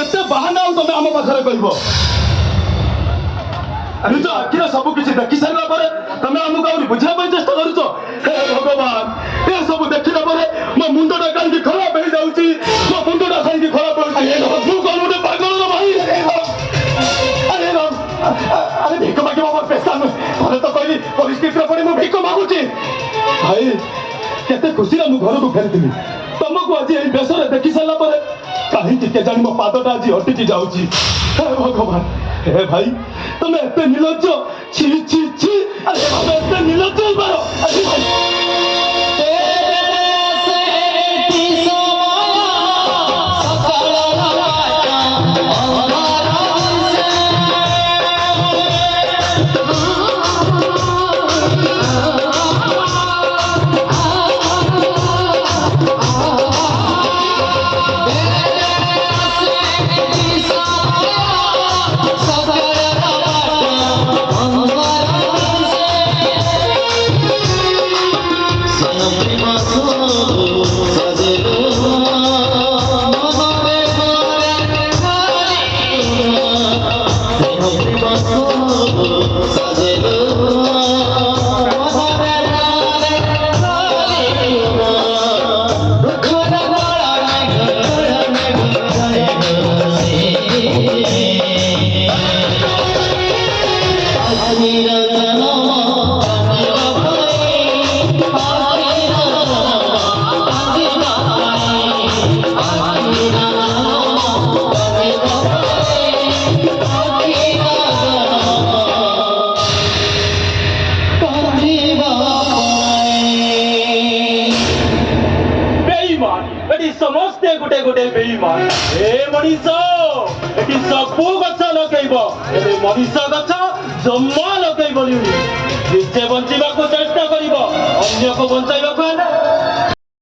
ଯେତେ ବାହାନା ଆଉ ତମେ ଆମ ପାଖରେ କହିବ ନିଜ ଆଖିରେ ସବୁ କିଛି ଦେଖି ସାରିଲା ପରେ ତମେ ଆମକୁ ଆହୁରି ବୁଝିବା ପାଇଁ ଚେଷ୍ଟା କରୁଛ। ହେ ଭଗବାନ, ଏ ସବୁ ଦେଖିଲା ପରେ ମୋ ମୁଣ୍ଡଟା କାହିଁକି ଖରାପ ହେଇଯାଉଛି, ମୋ ମୁଣ୍ଡଟା କାହିଁକି ଖରାପ ହେଉଛି। ମୁଁ କଣ ଗୋଟେ ପାଗଳର ଭାଇ? ଆରେ ଭିକ ମାଗିବା ମୋର ପେଶା ନୁହେଁ। ଘରେ ତ କହିଲି ପରିସ୍ଥିତିରେ ପଡ଼ି ମୁଁ ଭିକ ମାଗୁଛି। ଭାଇ କେତେ ଖୁସିରେ ମୁଁ ଘରକୁ ଫେରିଥିଲି, ତମକୁ ଆଜି ଏଇ ବେଶରେ ଦେଖି ସାରିଲା ପରେ କାହିଁକି କେଜାଣି ମୋ ପାଦଟା ଆଜି ଅଟିକି ଯାଉଛି। ହେ ଭଗବାନ, ହେ ଭାଇ ତମେ ଏତେ ନିର୍ଲଜ୍ଜ, ଛି ଛି ଛି। ଆରେ ତମେ ଏତେ ନିର୍ଲଜ୍ଜ ହେଇପାର? ଆରେ ଭାଇ ସମସ୍ତେ ଗୋଟେ ଗୋଟେ ବେଇମାନ। ଏ ମଣିଷ ଏଠି ସବୁ ଗଛ ଲଗେଇବ, ଏବେ ମଣିଷ ଗଛ ଜମା ଲଗେଇବନି। ନିଜେ ବଞ୍ଚିବାକୁ ଚେଷ୍ଟା କରିବ, ଅନ୍ୟକୁ ବଞ୍ଚାଇବାକୁ ହେଲେ